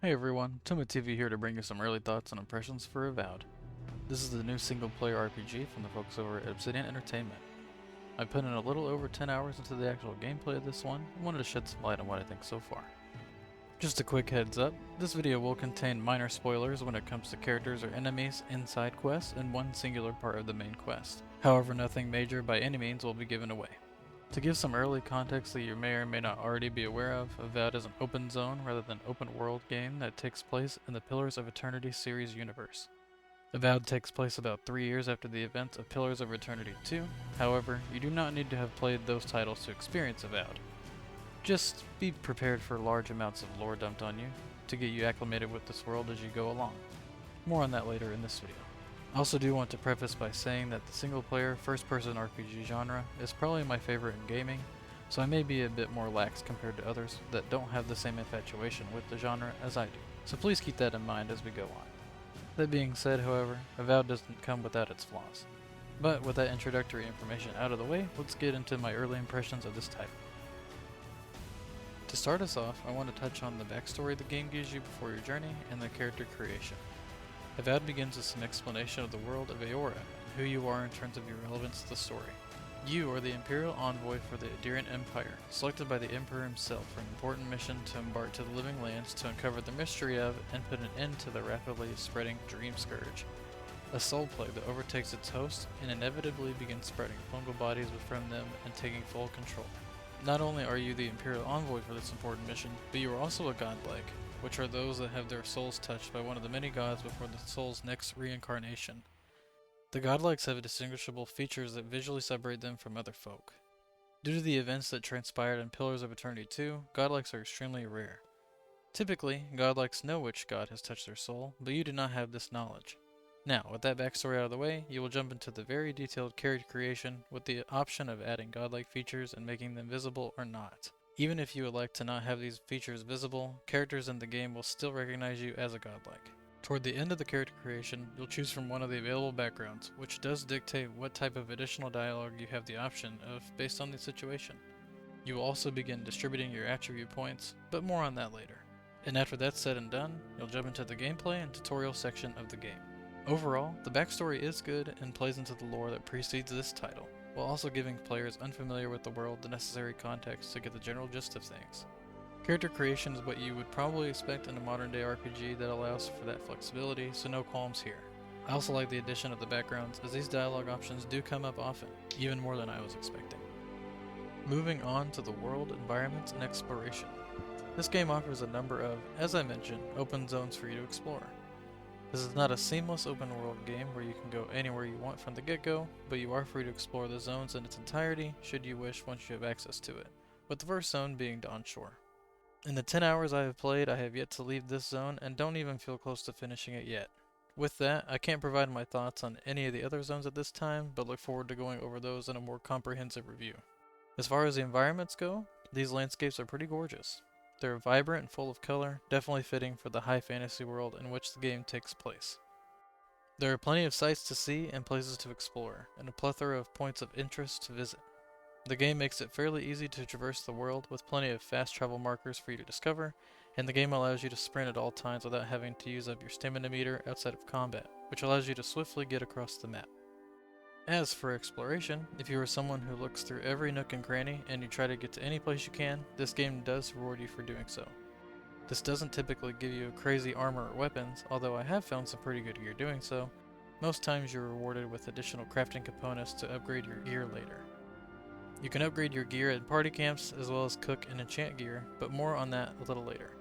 Hey everyone, TV here to bring you some early thoughts and impressions for Avowed. This is the new single-player RPG from the folks over at Obsidian Entertainment. I put in a little over 10 hours into the actual gameplay of this one and wanted to shed some light on what I think so far. Just a quick heads up, this video will contain minor spoilers when it comes to characters or enemies in side quests and one singular part of the main quest. However, nothing major by any means will be given away. To give some early context that you may or may not already be aware of, Avowed is an open zone rather than open world game that takes place in the Pillars of Eternity series universe. Avowed takes place about 3 years after the events of Pillars of Eternity 2, however, you do not need to have played those titles to experience Avowed. Just be prepared for large amounts of lore dumped on you, to get you acclimated with this world as you go along. More on that later in this video. I also do want to preface by saying that the single-player, first-person RPG genre is probably my favorite in gaming, so I may be a bit more lax compared to others that don't have the same infatuation with the genre as I do, so please keep that in mind as we go on. That being said, however, Avowed doesn't come without its flaws. But with that introductory information out of the way, let's get into my early impressions of this title. To start us off, I want to touch on the backstory the game gives you before your journey and the character creation. Avowed begins with some explanation of the world of Aora and who you are in terms of your relevance to the story. You are the Imperial Envoy for the Adirian Empire, selected by the Emperor himself for an important mission to embark to the Living Lands to uncover the mystery of and put an end to the rapidly spreading Dream Scourge, a soul plague that overtakes its host and inevitably begins spreading fungal bodies from them and taking full control. Not only are you the Imperial Envoy for this important mission, but you are also a godlike, which are those that have their souls touched by one of the many gods before the soul's next reincarnation. The godlikes have distinguishable features that visually separate them from other folk. Due to the events that transpired in Pillars of Eternity 2, godlikes are extremely rare. Typically, godlikes know which god has touched their soul, but you do not have this knowledge. Now, with that backstory out of the way, you will jump into the very detailed character creation with the option of adding godlike features and making them visible or not. Even if you would like to not have these features visible, characters in the game will still recognize you as a godlike. Toward the end of the character creation, you'll choose from one of the available backgrounds, which does dictate what type of additional dialogue you have the option of based on the situation. You will also begin distributing your attribute points, but more on that later. And after that's said and done, you'll jump into the gameplay and tutorial section of the game. Overall, the backstory is good and plays into the lore that precedes this title, while also giving players unfamiliar with the world the necessary context to get the general gist of things. Character creation is what you would probably expect in a modern day RPG that allows for that flexibility, so no qualms here. I also like the addition of the backgrounds, as these dialogue options do come up often, even more than I was expecting. Moving on to the world, environments, and exploration. This game offers a number of, as I mentioned, open zones for you to explore. This is not a seamless open world game where you can go anywhere you want from the get-go, but you are free to explore the zones in its entirety should you wish once you have access to it, with the first zone being Dawnshore. In the 10 hours I have played, I have yet to leave this zone and don't even feel close to finishing it yet. With that, I can't provide my thoughts on any of the other zones at this time, but look forward to going over those in a more comprehensive review. As far as the environments go, these landscapes are pretty gorgeous. They're vibrant and full of color, definitely fitting for the high fantasy world in which the game takes place. There are plenty of sights to see and places to explore, and a plethora of points of interest to visit. The game makes it fairly easy to traverse the world with plenty of fast travel markers for you to discover, and the game allows you to sprint at all times without having to use up your stamina meter outside of combat, which allows you to swiftly get across the map. As for exploration, if you are someone who looks through every nook and cranny and you try to get to any place you can, this game does reward you for doing so. This doesn't typically give you crazy armor or weapons, although I have found some pretty good gear doing so. Most times you're rewarded with additional crafting components to upgrade your gear later. You can upgrade your gear at party camps as well as cook and enchant gear, but more on that a little later.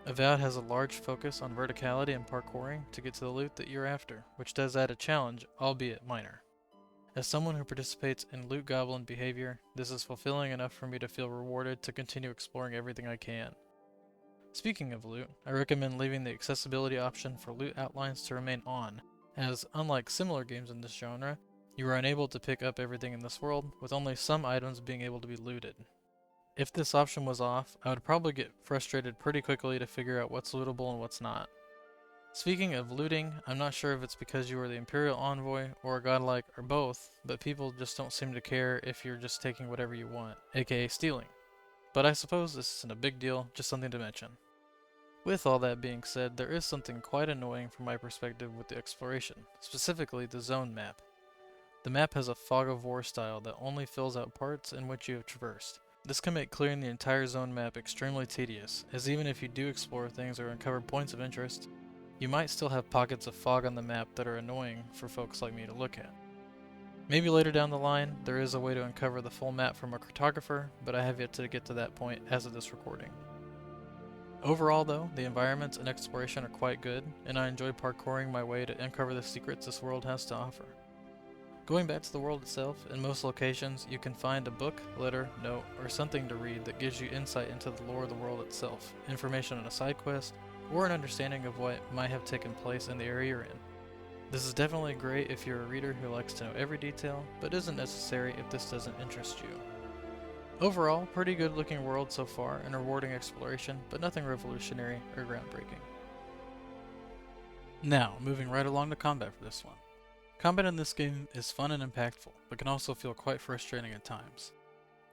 Avowed has a large focus on verticality and parkouring to get to the loot that you're after, which does add a challenge, albeit minor. As someone who participates in loot goblin behavior, this is fulfilling enough for me to feel rewarded to continue exploring everything I can. Speaking of loot, I recommend leaving the accessibility option for loot outlines to remain on, as unlike similar games in this genre, you are unable to pick up everything in this world, with only some items being able to be looted. If this option was off, I would probably get frustrated pretty quickly to figure out what's lootable and what's not. Speaking of looting, I'm not sure if it's because you are the Imperial Envoy or a godlike or both, but people just don't seem to care if you're just taking whatever you want, aka stealing. But I suppose this isn't a big deal, just something to mention. With all that being said, there is something quite annoying from my perspective with the exploration, specifically the zone map. The map has a fog of war style that only fills out parts in which you have traversed. This can make clearing the entire zone map extremely tedious, as even if you do explore things or uncover points of interest, you might still have pockets of fog on the map that are annoying for folks like me to look at. Maybe later down the line, there is a way to uncover the full map from a cartographer, but I have yet to get to that point as of this recording. Overall though, the environments and exploration are quite good, and I enjoy parkouring my way to uncover the secrets this world has to offer. Going back to the world itself, in most locations you can find a book, letter, note, or something to read that gives you insight into the lore of the world itself, information on a side quest, or an understanding of what might have taken place in the area you're in. This is definitely great if you're a reader who likes to know every detail, but isn't necessary if this doesn't interest you. Overall, pretty good looking world so far and rewarding exploration, but nothing revolutionary or groundbreaking. Now, moving right along to combat for this one. Combat in this game is fun and impactful, but can also feel quite frustrating at times.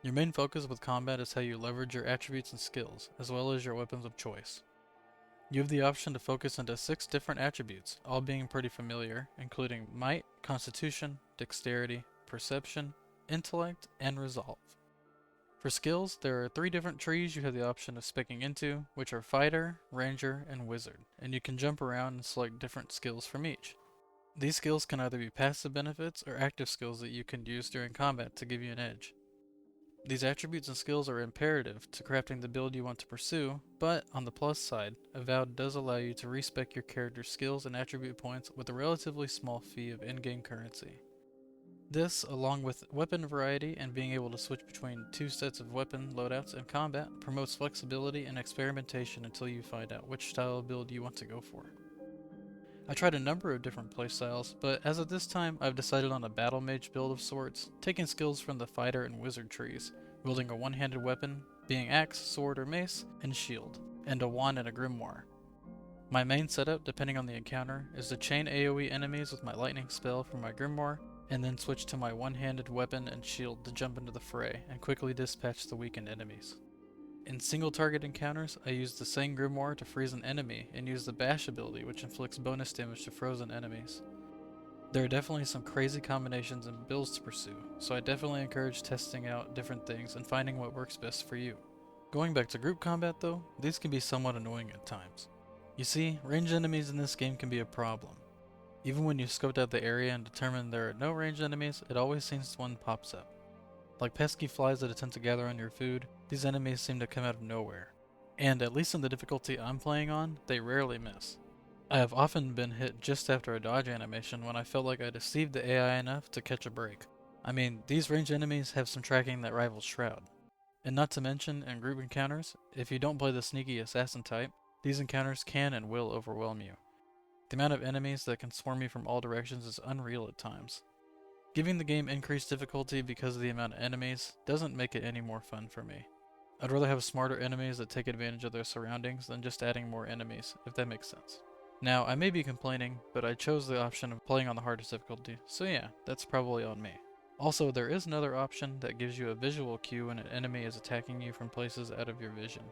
Your main focus with combat is how you leverage your attributes and skills, as well as your weapons of choice. You have the option to focus into 6 different attributes, all being pretty familiar, including Might, Constitution, Dexterity, Perception, Intellect, and Resolve. For skills, there are 3 different trees you have the option of speccing into, which are Fighter, Ranger, and Wizard, and you can jump around and select different skills from each. These skills can either be passive benefits or active skills that you can use during combat to give you an edge. These attributes and skills are imperative to crafting the build you want to pursue, but on the plus side, Avowed does allow you to respec your character's skills and attribute points with a relatively small fee of in-game currency. This, along with weapon variety and being able to switch between 2 sets of weapon loadouts in combat, promotes flexibility and experimentation until you find out which style of build you want to go for. I tried a number of different playstyles, but as of this time I've decided on a battle mage build of sorts, taking skills from the fighter and wizard trees, wielding a one-handed weapon, being axe, sword or mace, and shield, and a wand and a grimoire. My main setup, depending on the encounter, is to chain AoE enemies with my lightning spell from my grimoire, and then switch to my one-handed weapon and shield to jump into the fray and quickly dispatch the weakened enemies. In single target encounters, I use the same grimoire to freeze an enemy and use the bash ability, which inflicts bonus damage to frozen enemies. There are definitely some crazy combinations and builds to pursue, so I definitely encourage testing out different things and finding what works best for you. Going back to group combat though, these can be somewhat annoying at times. You see, ranged enemies in this game can be a problem. Even when you've scoped out the area and determined there are no ranged enemies, it always seems one pops up. Like pesky flies that attempt to gather on your food, these enemies seem to come out of nowhere. And at least in the difficulty I'm playing on, they rarely miss. I have often been hit just after a dodge animation when I felt like I deceived the AI enough to catch a break. I mean, these ranged enemies have some tracking that rivals Shroud. And not to mention, in group encounters, if you don't play the sneaky assassin type, these encounters can and will overwhelm you. The amount of enemies that can swarm you from all directions is unreal at times. Giving the game increased difficulty because of the amount of enemies doesn't make it any more fun for me. I'd rather have smarter enemies that take advantage of their surroundings than just adding more enemies, if that makes sense. Now, I may be complaining, but I chose the option of playing on the hardest difficulty, so yeah, that's probably on me. Also, there is another option that gives you a visual cue when an enemy is attacking you from places out of your vision.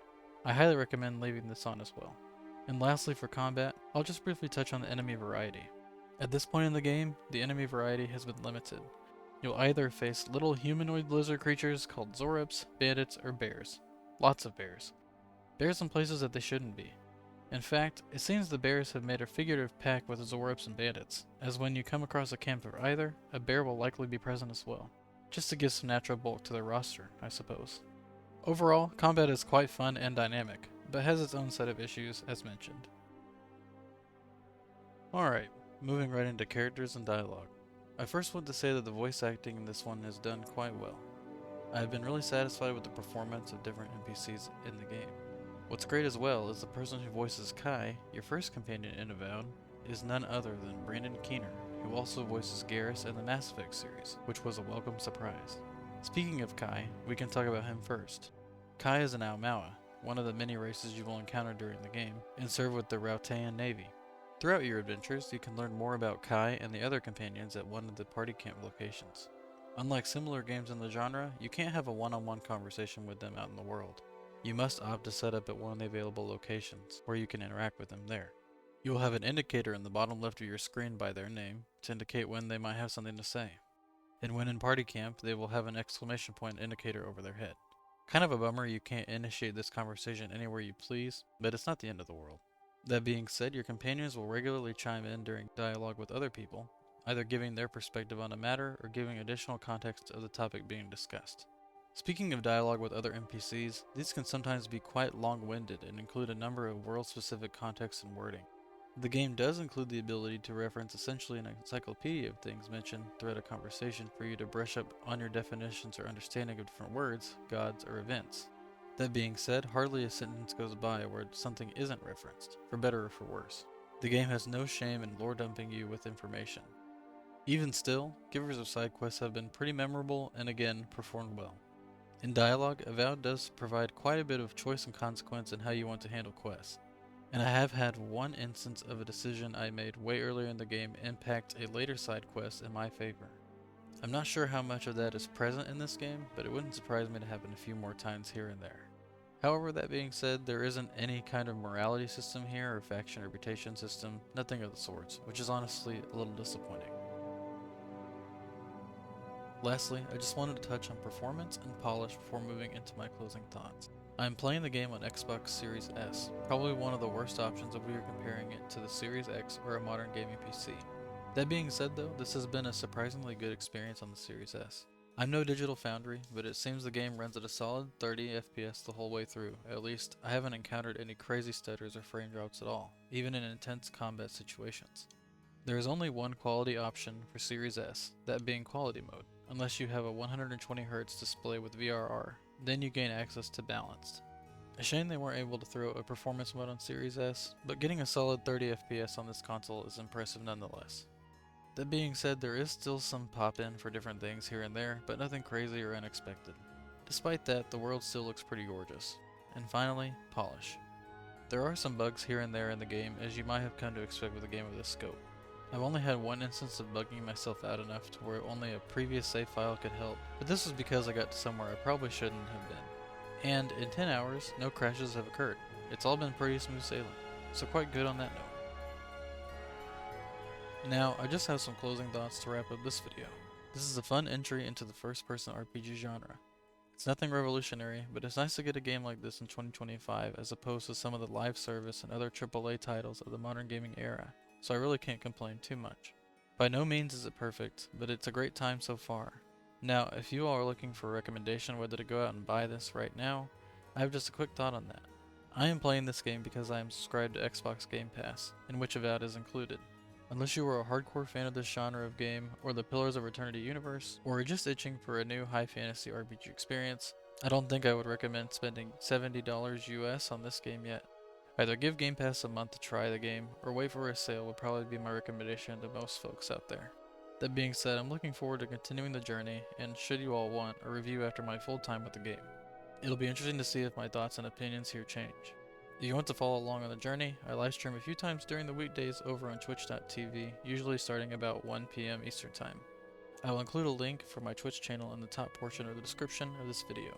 I highly recommend leaving this on as well. And lastly for combat, I'll just briefly touch on the enemy variety. At this point in the game, the enemy variety has been limited. You'll either face little humanoid lizard creatures called Zorops, bandits, or bears. Lots of bears. Bears in places that they shouldn't be. In fact, it seems the bears have made a figurative pact with Zorops and bandits, as when you come across a camp of either, a bear will likely be present as well. Just to give some natural bulk to their roster, I suppose. Overall, combat is quite fun and dynamic, but has its own set of issues, as mentioned. Alright, moving right into characters and dialogue. I first want to say that the voice acting in this one is done quite well. I have been really satisfied with the performance of different NPCs in the game. What's great as well is the person who voices Kai, your first companion in Avowed, is none other than Brandon Keener, who also voices Garrus in the Mass Effect series, which was a welcome surprise. Speaking of Kai, we can talk about him first. Kai is an Aumaua, one of the many races you will encounter during the game, and serve with the Rautean Navy. Throughout your adventures, you can learn more about Kai and the other companions at one of the party camp locations. Unlike similar games in the genre, you can't have a one-on-one conversation with them out in the world. You must opt to set up at one of the available locations, where you can interact with them there. You will have an indicator in the bottom left of your screen by their name to indicate when they might have something to say. And when in party camp, they will have an exclamation point indicator over their head. Kind of a bummer you can't initiate this conversation anywhere you please, but it's not the end of the world. That being said, your companions will regularly chime in during dialogue with other people, either giving their perspective on a matter or giving additional context of the topic being discussed. Speaking of dialogue with other NPCs, these can sometimes be quite long-winded and include a number of world-specific context and wording. The game does include the ability to reference essentially an encyclopedia of things mentioned throughout a conversation for you to brush up on your definitions or understanding of different words, gods, or events. That being said, hardly a sentence goes by where something isn't referenced, for better or for worse. The game has no shame in lore dumping you with information. Even still, givers of side quests have been pretty memorable and again, performed well. In dialogue, Avowed does provide quite a bit of choice and consequence in how you want to handle quests. And I have had one instance of a decision I made way earlier in the game impact a later side quest in my favor. I'm not sure how much of that is present in this game, but it wouldn't surprise me to happen a few more times here and there. However, that being said, there isn't any kind of morality system here or faction reputation system, nothing of the sorts, which is honestly a little disappointing. Lastly, I just wanted to touch on performance and polish before moving into my closing thoughts. I am playing the game on Xbox Series S, probably one of the worst options if we are comparing it to the Series X or a modern gaming PC. That being said though, this has been a surprisingly good experience on the Series S. I'm no digital foundry, but it seems the game runs at a solid 30 FPS the whole way through. At least, I haven't encountered any crazy stutters or frame drops at all, even in intense combat situations. There is only one quality option for Series S, that being quality mode, unless you have a 120Hz display with VRR, then you gain access to balanced. A shame they weren't able to throw a performance mode on Series S, but getting a solid 30 FPS on this console is impressive nonetheless. That being said, there is still some pop-in for different things here and there, but nothing crazy or unexpected. Despite that, the world still looks pretty gorgeous. And finally, polish. There are some bugs here and there in the game, as you might have come to expect with a game of this scope. I've only had one instance of bugging myself out enough to where only a previous save file could help, but this was because I got to somewhere I probably shouldn't have been. And in 10 hours, no crashes have occurred. It's all been pretty smooth sailing, so quite good on that note. Now, I just have some closing thoughts to wrap up this video. This is a fun entry into the first-person RPG genre. It's nothing revolutionary, but it's nice to get a game like this in 2025 as opposed to some of the live service and other AAA titles of the modern gaming era, so I really can't complain too much. By no means is it perfect, but it's a great time so far. Now, if you all are looking for a recommendation whether to go out and buy this right now, I have just a quick thought on that. I am playing this game because I am subscribed to Xbox Game Pass, in which Avowed is included. Unless you are a hardcore fan of this genre of game, or the Pillars of Eternity universe, or are just itching for a new high fantasy RPG experience, I don't think I would recommend spending $70 US on this game yet. Either give Game Pass a month to try the game, or wait for a sale would probably be my recommendation to most folks out there. That being said, I'm looking forward to continuing the journey, and should you all want a review after my full time with the game. It'll be interesting to see if my thoughts and opinions here change. If you want to follow along on the journey, I live stream a few times during the weekdays over on twitch.tv, usually starting about 1 PM Eastern Time. I will include a link for my Twitch channel in the top portion of the description of this video.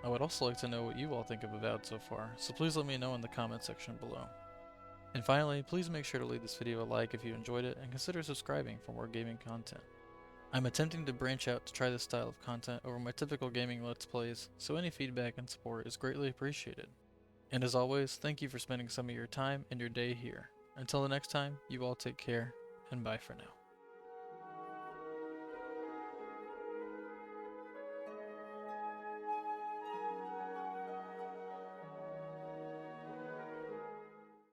I would also like to know what you all think of Avowed so far, so please let me know in the comment section below. And finally, please make sure to leave this video a like if you enjoyed it and consider subscribing for more gaming content. I'm attempting to branch out to try this style of content over my typical gaming Let's Plays, so any feedback and support is greatly appreciated. And as always, thank you for spending some of your time and your day here. Until the next time, you all take care, and bye for now.